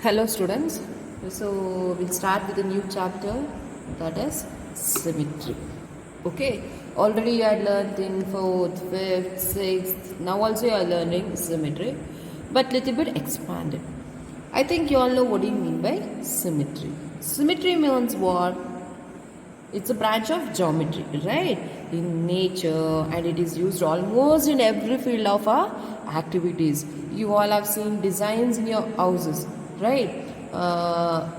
Hello students, so we'll start with a new chapter, that is symmetry. Okay, already you had learned in 4th, 5th, 6th, now also you are learning symmetry, but little bit expanded. I think you all know what do you mean by symmetry. Symmetry means what? It's a branch of geometry, right? In nature, and it is used almost in every field of our activities. You all have seen designs in your houses, right?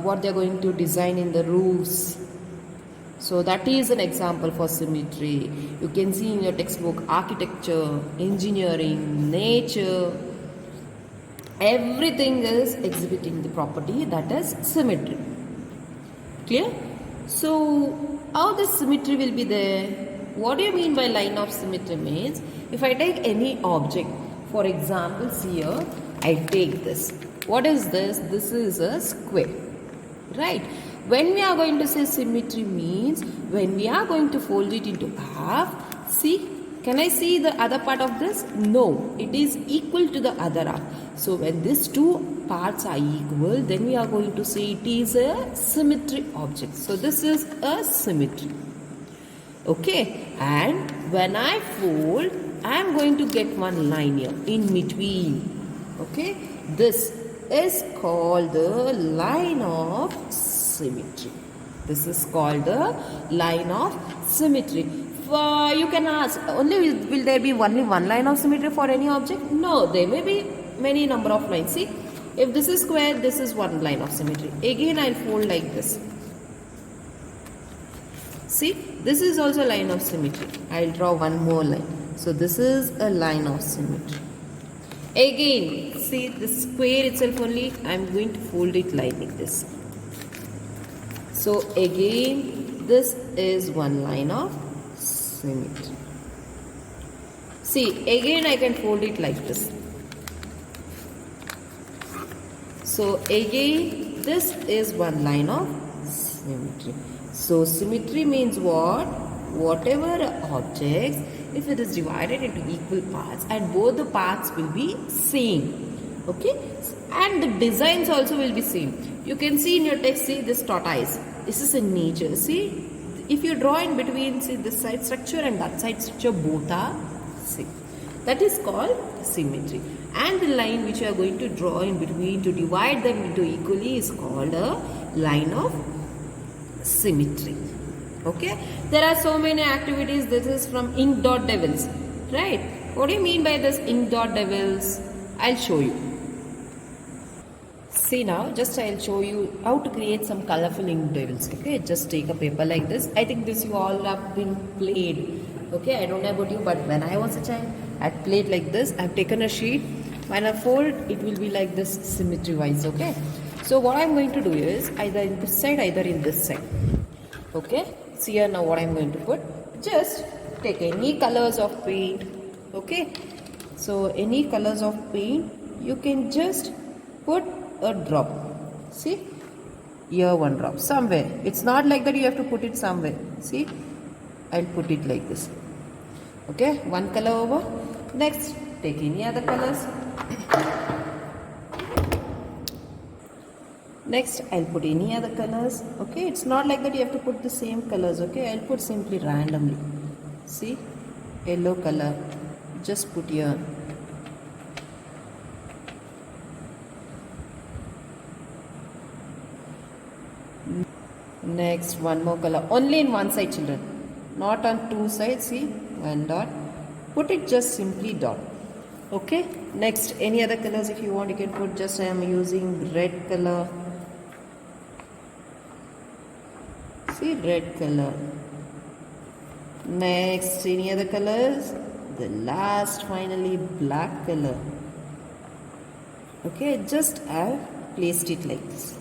What they're going to design in the roofs. So that is an example for symmetry. You can see in your textbook architecture, engineering, nature. Everything is exhibiting the property that is symmetry. Clear? So, how the symmetry will be there? What do you mean by line of symmetry means? If I take any object, for example, see here, I take this. What is this? This is a square, right? When we are going to say symmetry means, when we are going to fold it into half, see, can I see the other part of this? No, it is equal to the other half. So when these two parts are equal, then we are going to say it is a symmetry object. So this is a symmetry. Okay, and when I fold, I am going to get one line here in between. Okay, this is called the line of symmetry. This is called the line of symmetry. You can ask, only will there be only one line of symmetry for any object? No, there may be many number of lines. See, if this is square, this is one line of symmetry. Again, I'll fold like this. See, this is also a line of symmetry. I'll draw one more line. So this is a line of symmetry. Again, see the square itself only, I'm going to fold it like this. So again, this is one line of symmetry. See, again I can fold it like this. So again, this is one line of symmetry. So symmetry means what? Whatever objects, if it is divided into equal parts and both the parts will be same. Okay? And the designs also will be same. You can see in your text, see this tortoise. This is in nature. See, if you draw in between, see this side structure and that side structure, both are same. That is called symmetry. And the line which you are going to draw in between to divide them into equally is called a line of symmetry. Okay, there are so many activities. This is from ink dot devils, right? What do you mean by this ink dot devils? I'll show you. See now, just I'll show you how to create some colorful ink devils. Okay, just take a paper like this. I think this you all have been played. Okay, I don't know about you, but when I was a child, I played like this. I've taken a sheet. When I fold, it will be like this symmetry wise. Okay, so what I'm going to do is either in this side, either in this side. Okay, see here now what I'm going to put. Just take any colors of paint. Okay, so any colors of paint, you can just put a drop. See, here one drop somewhere. It's not like that you have to put it somewhere. See, I'll put it like this. Okay, one color over. Next, take any other colors. Next, I'll put any other colors. Okay, it's not like that you have to put the same colors. Okay, I'll put simply randomly. See, yellow color. Just put here. Next, one more color. Only in one side, children. Not on two sides. See, one dot. Put it just simply dot. Okay. Next, any other colors if you want, you can put. Just I am using red color. See, red color. Next, any other colors? The last, finally, black color. Okay, just I have placed it like this.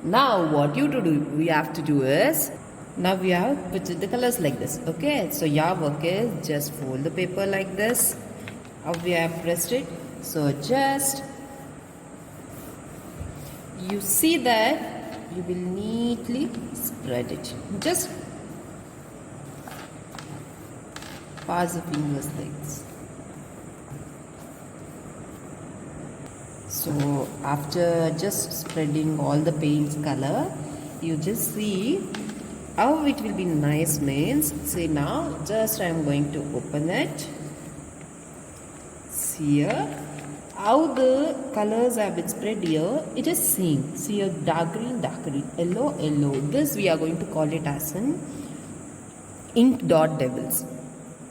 Now, what we have to do is, now we have put the colors like this. Okay, so your work is just fold the paper like this. How we have pressed it. So just, you see that you will neatly spread it. Just pass the fingers like this. So So after just spreading all the paints color, you just see how it will be nice means. See now, just I am going to open it. See here how the colors have been spread here. It is same. See here, dark green, yellow, yellow. This we are going to call it as an ink dot devils.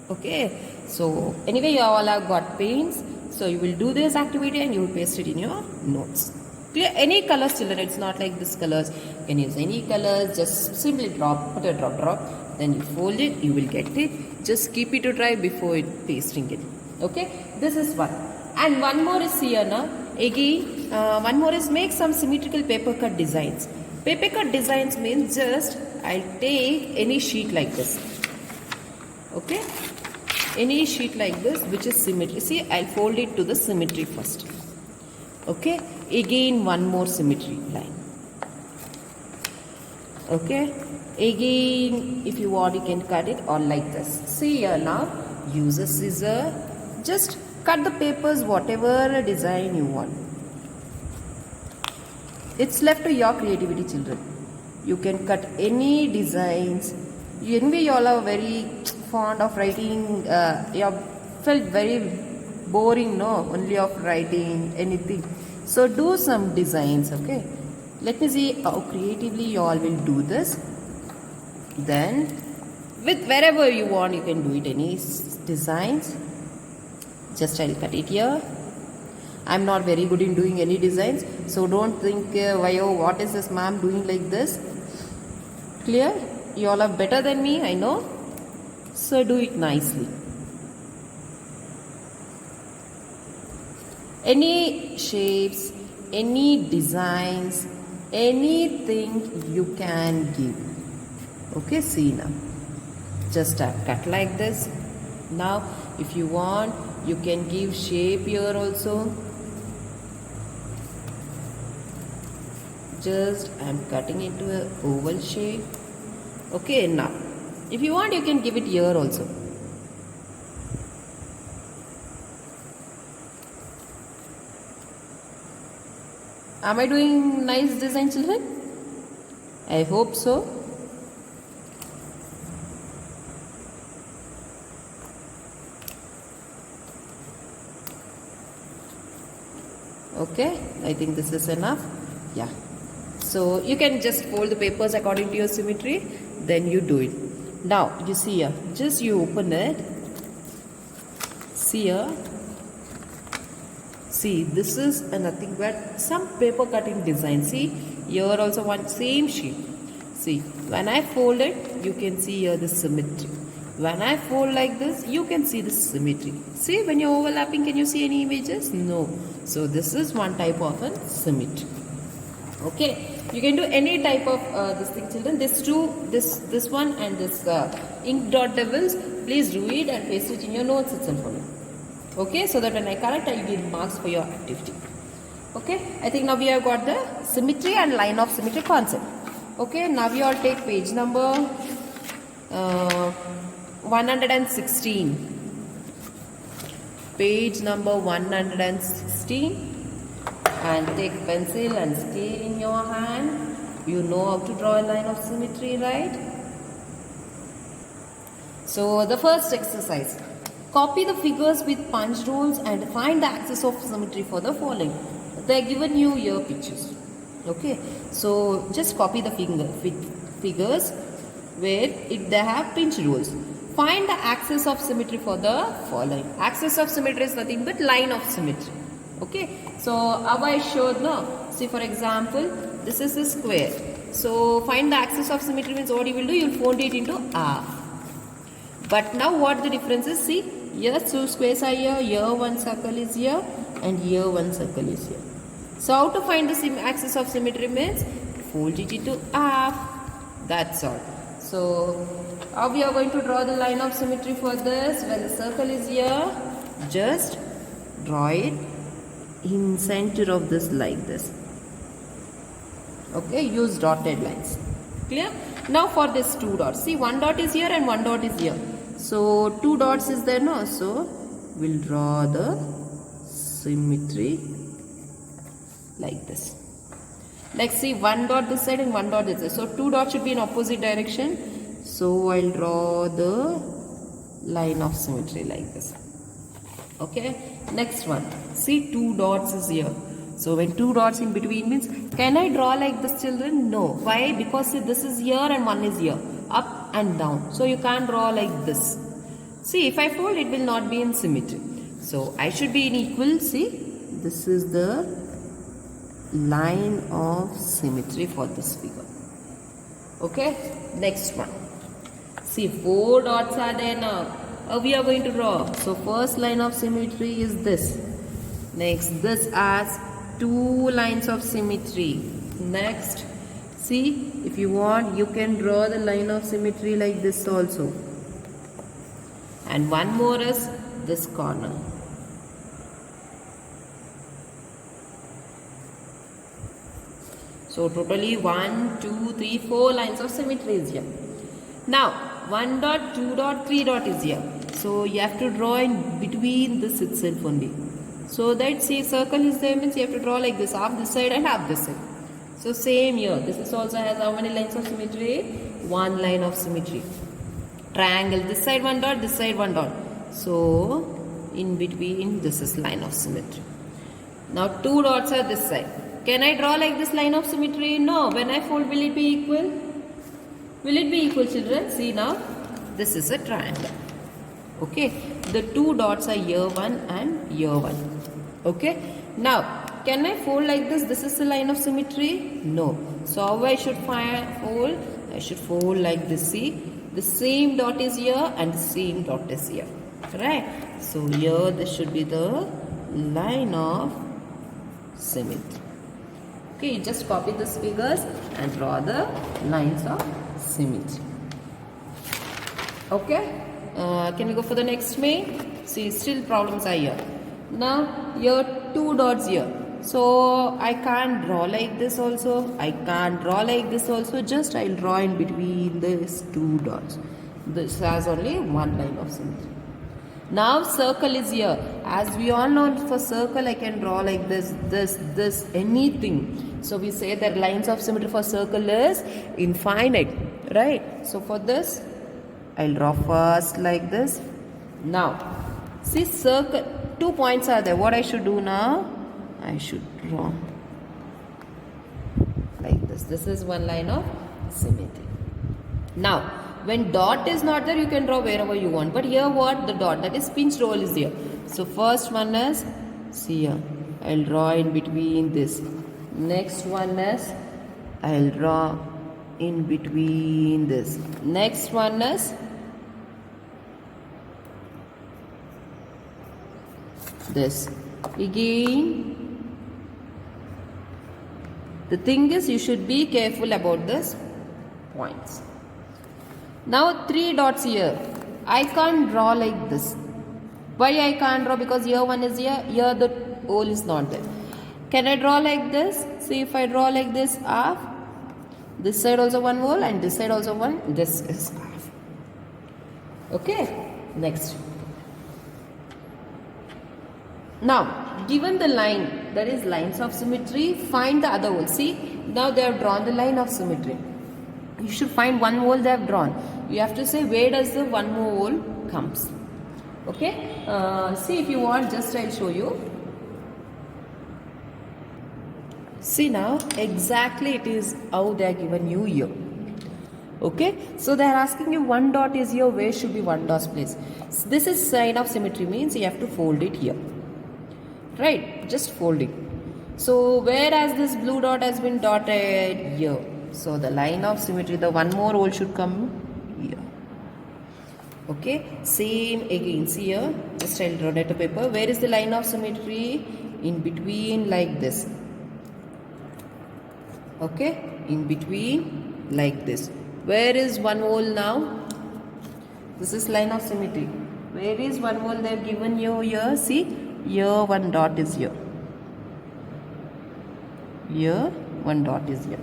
Okay, so anyway you all have got paints, so you will do this activity and you will paste it in your notes. Clear? Any colors children, it's not like this colors. You can use any colors, just simply put a drop, then you fold it, you will get it. Just keep it to dry before pasting it. Okay, this is one. And one more is here now. Again, one more is make some symmetrical paper cut designs. Paper cut designs means just I'll take any sheet like this. Okay, any sheet like this which is symmetry. See, I'll fold it to the symmetry first. Okay, again one more symmetry line. Okay, again if you want you can cut it or like this. See here now, use a scissor, just cut the papers whatever design you want. It's left to your creativity children. You can cut any designs. Anyway you all are very fond of writing, you have felt very boring, no, only of writing anything. So do some designs. Okay, let me see how creatively you all will do this. Then with wherever you want you can do it, any designs. Just I'll cut it here. I'm not very good in doing any designs, so don't think why, oh, what is this ma'am doing like this. Clear? You all are better than me, I know. So do it nicely. Any shapes, any designs, anything you can give. Okay, see now. Just cut like this. Now, if you want, you can give shape here also. Just I am cutting into an oval shape. Okay, now if you want you can give it here also. Am I doing nice design children? I hope so. Okay, I think this is enough. Yeah. So you can just fold the papers according to your symmetry, then you do it. Now you see here, just you open it. See here. See, this is nothing but some paper cutting design. See, here also one same sheet. See, when I fold it, you can see here the symmetry. When I fold like this, you can see the symmetry. See, when you're overlapping, can you see any images? No. So this is one type of a symmetry. Okay, you can do any type of this thing children. This one and this ink dot devils, please do it and paste it in your notes itself for me. Okay, so that when I correct, I will give marks for your activity. Okay, I think now we have got the symmetry and line of symmetry concept. Okay, now we all take page number 116. Page number 116. And take pencil and scale in your hand. You know how to draw a line of symmetry, right? So the first exercise, copy the figures with punch holes and find the axis of symmetry for the following. They are given you here pictures. Okay, so just copy the figures where they have pinch holes. Find the axis of symmetry for the following. Axis of symmetry is nothing but line of symmetry. Okay, so how I showed now. See, for example, this is a square. So find the axis of symmetry means what you will do, you will fold it into half. But now what the difference is, see, here two squares are here one circle is here, and here one circle is here. So how to find the axis of symmetry means, fold it into half. That's all. So how we are going to draw the line of symmetry for this? When the circle is here, just draw it in center of this like this. Okay, use dotted lines. Clear? Now for this two dots, see, one dot is here and one dot is here. So two dots is there, no? So we'll draw the symmetry like this. Like see, one dot this side and one dot this side. So two dots should be in opposite direction. So I'll draw the line of symmetry like this. Okay, next one. See, two dots is here. So when two dots in between means, can I draw like this, children? No. Why? Because see, this is here and one is here. Up and down. So you can't draw like this. See, if I fold, it will not be in symmetry. So I should be in equal. See, this is the line of symmetry for this figure. Okay, next one. See, four dots are there now. We are going to draw. So first line of symmetry is this. Next, this as two lines of symmetry. Next, see, if you want, you can draw the line of symmetry like this also. And one more is this corner. So totally 1, 2, 3, 4 lines of symmetry is here. Now 1 dot, 2 dot, 3 dot is here. So you have to draw in between this itself only. So that see, circle is there means you have to draw like this, half this side and half this side. So same here. This is also has how many lines of symmetry? One line of symmetry. Triangle, this side one dot, this side one dot. So in between this is line of symmetry. Now two dots are this side. Can I draw like this line of symmetry? No. When I fold, will it be equal? Will it be equal, children? See now, this is a triangle. Okay, the two dots are here one and here one. Okay, now can I fold like this? This is the line of symmetry? No. So how I should fold? I should fold like this. See, the same dot is here and the same dot is here. Right? So here this should be the line of symmetry. Okay, you just copy these figures and draw the lines of symmetry. Okay, can we go for the next main? See, still problems are here. Now, here two dots here. So, I can't draw like this also. I can't draw like this also. Just I'll draw in between these two dots. This has only one line of symmetry. Now circle is here. As we all know, for circle I can draw like this, anything. So we say that lines of symmetry for circle is infinite, right? So for this, I'll draw first like this. Now, see circle, 2 points are there. What I should do now? I should draw like this. This is one line of symmetry. Now, when dot is not there, you can draw wherever you want. But here what? The dot, that is pinch roll is here. So first one is, see here, I'll draw in between this. Next one is, I'll draw in between this. Next one is, this. Again, the thing is you should be careful about this points. Now 3 dots here. I can't draw like this. Why I can't draw? Because here one is here. Here the hole is not there. Can I draw like this? See, if I draw like this, half. This side also one hole and this side also one. This is half. Okay. Next. Now, given the line, that is lines of symmetry, find the other hole. See, now they have drawn the line of symmetry. You should find one hole they have drawn. You have to say where does the one more hole comes. Okay. See, if you want, just I'll show you. See now, exactly it is how they are given you here. Okay. So they are asking you one dot is here. Where should be one dot's place? So this is sign of symmetry, means you have to fold it here. Right. Just fold it. So whereas this blue dot has been dotted here. So the line of symmetry, the one more hole should come here. Okay, same again. See here, just I'll draw it a paper. Where is the line of symmetry? In between like this. Okay, in between like this. Where is one hole now? This is line of symmetry. Where is one hole they have given you here? See, here one dot is here. Here one dot is here.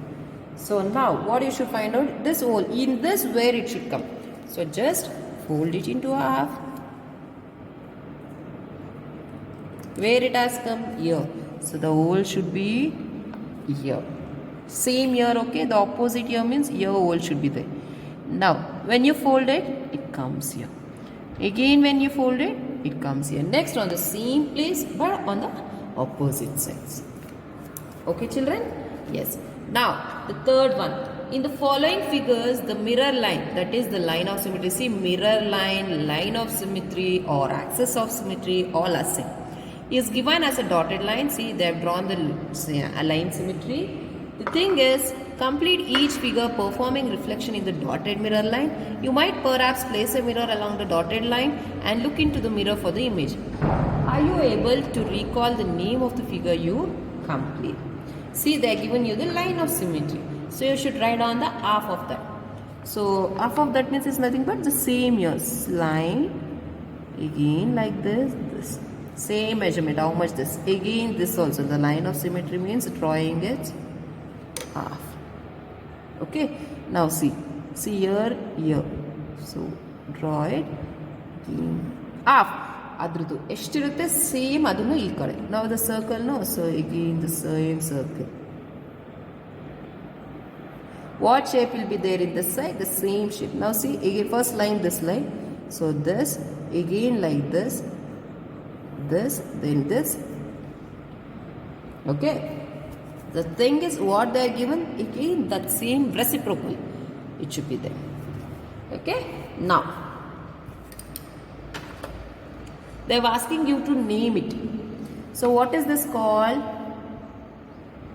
So now what you should find out, this hole, in this where it should come. So just fold it into half. Where it has come? Here. So the hole should be here. Same here, okay? The opposite here means here hole should be there. Now, when you fold it, it comes here. Again, when you fold it, it comes here. Next on the same place, but on the opposite sides. Okay, children? Yes. Now, the third one. In the following figures, the mirror line, that is the line of symmetry. See, mirror line of symmetry or axis of symmetry, all are same. Is given as a dotted line. See, they have drawn the line symmetry. The thing is, complete each figure performing reflection in the dotted mirror line. You might perhaps place a mirror along the dotted line and look into the mirror for the image. Are you able to recall the name of the figure you complete? See, they are given you the line of symmetry. So, you should write on the half of that. So, half of that means is nothing but the same here. Line, again like this. Same measurement, how much this? Again this also. The line of symmetry means drawing it half. Okay, now see here. So draw it half. Adrudu eshtirutte same adunu ee kade. Now the circle, no, so again the same circle. What shape will be there in this side? The same shape. Now see, again first line, this line. So this, again like this, then this. Okay. The thing is, what they are given, again that same reciprocal, it should be there. Okay. Now, they are asking you to name it. So, what is this called?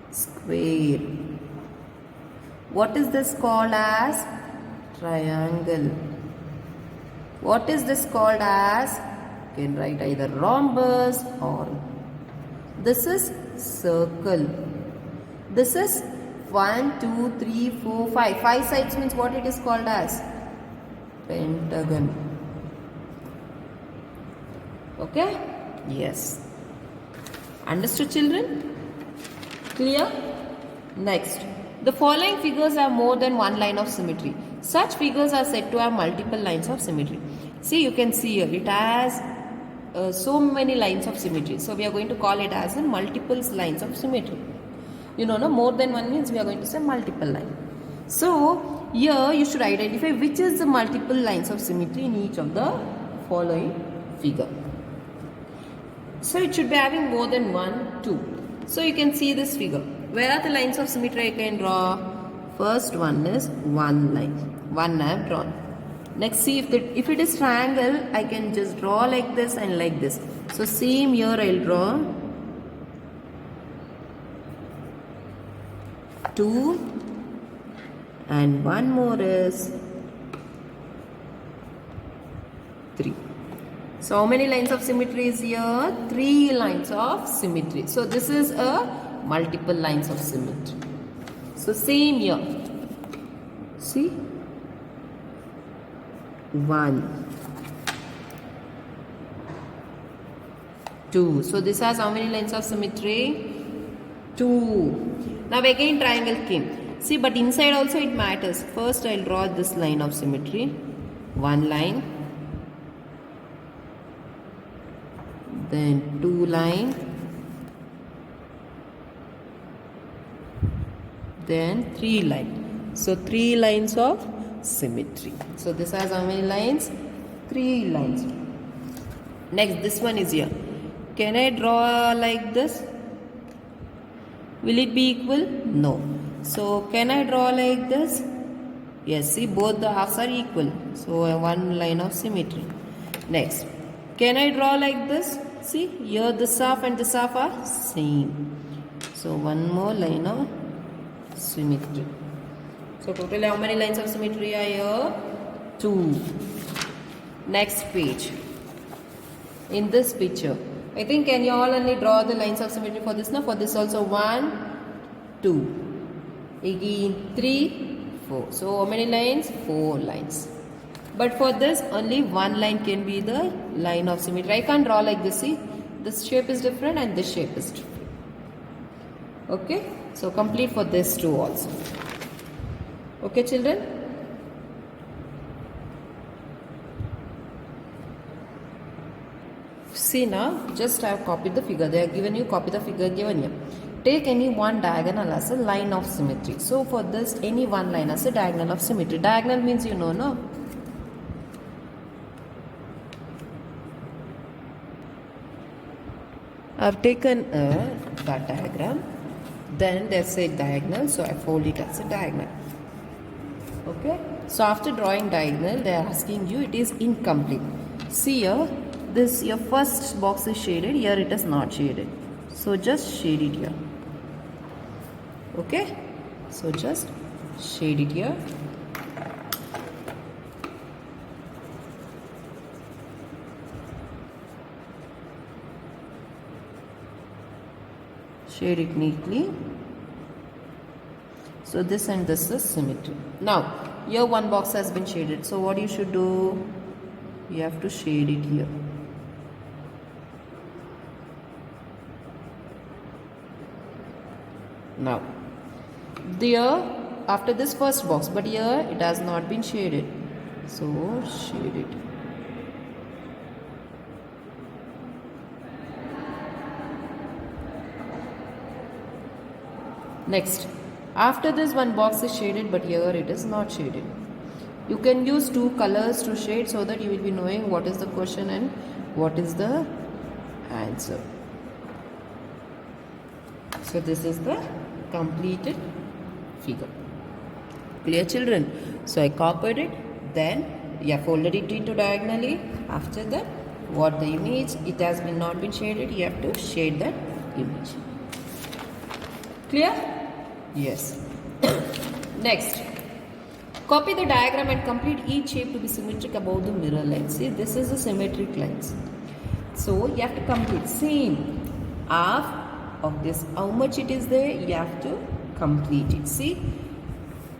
Square. What is this called as? Triangle. What is this called as? You can write either rhombus or this is circle. This is 1, 2, 3, 4, 5. 5 sides means what it is called as? Pentagon. Okay? Yes. Understood, children? Clear? Next. The following figures have more than one line of symmetry. Such figures are said to have multiple lines of symmetry. See, you can see here, it has so many lines of symmetry. So, we are going to call it as a multiple lines of symmetry. You know, no, more than one means we are going to say multiple line. So, here you should identify which is the multiple lines of symmetry in each of the following figure. So, it should be having more than 1, 2. So, you can see this figure. Where are the lines of symmetry I can draw? First one is one line. One I have drawn. Next, see if it is triangle, I can just draw like this and like this. So, same here I will draw 2 and one more is 3. So, how many lines of symmetry is here? 3 lines of symmetry. So, this is a multiple lines of symmetry. So, same here. See? 1, 2. So, this has how many lines of symmetry? 2. Now, again triangle came. See, but inside also it matters. First, I will draw this line of symmetry. One line. Then 2 line. Then 3 line. So, 3 lines of symmetry. So, this has how many lines? 3 lines. Next, this one is here. Can I draw like this? Will it be equal? No. So, can I draw like this? Yes, see, both the halves are equal. So, one line of symmetry. Next, can I draw like this? See, here this half and this half are same. So, one more line of symmetry. So, totally how many lines of symmetry are here? 2. Next page. In this picture, I think can you all only draw the lines of symmetry for this now? For this also 1, 2. Again 3, 4. So, how many lines? 4 lines. But for this, only one line can be the line of symmetry. I can't draw like this. See, this shape is different and this shape is different. Okay. So, complete for this too also. Okay, children? See now, just I have copied the figure. They have given you, copy the figure given here. take any one diagonal as a line of symmetry. So for this, any one line as a diagonal of symmetry. Diagonal means you know, no? I've taken that diagram, then there's a diagonal, so I fold it as a diagonal. Okay, so after drawing diagonal, they are asking you, it is incomplete. See here, this your first box is shaded, here it is not shaded. So just shade it here. Okay, so just shade it here. Shade it neatly. So this and this is symmetry. Now, here one box has been shaded. So what you should do? You have to shade it here. Now, there after this first box, but here it has not been shaded. So shade it. Next, after this one box is shaded, but here it is not shaded. You can use two colors to shade so that you will be knowing what is the question and what is the answer. So this is the completed figure. Clear, children? So I copied it, then folded it into diagonally. After that, what the image, it has been not been shaded, you have to shade that image. Clear? Yes. Next, copy the diagram and complete each shape to be symmetric above the mirror line. See, this is a symmetric lines. So you have to complete same half of this. How much it is there? You have to complete it. See,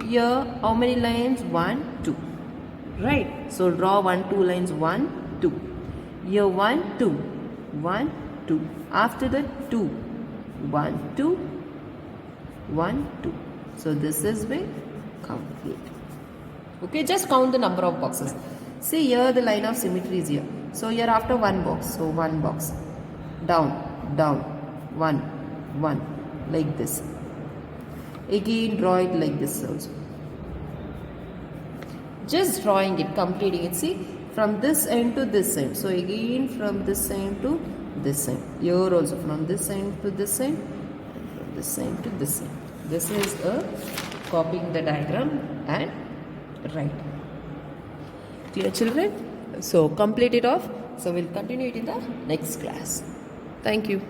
here how many lines? 1, 2. Right. So draw 1, 2 lines. 1, 2. Here 1, 2. 1, 2. After that 2. 1, 2. 1, 2. So this is been complete. Okay, just count the number of boxes. See here the line of symmetry is here. So here after one box, so one box. Down, down, 1, 1, like this. Again draw it like this also. Just drawing it, completing it. See, from this end to this end. So again from this end to this end. Here also from this end to this end. And from this end to this end. This is a copying the diagram and write. Clear, children? So complete it off. So we'll continue it in the next class. Thank you.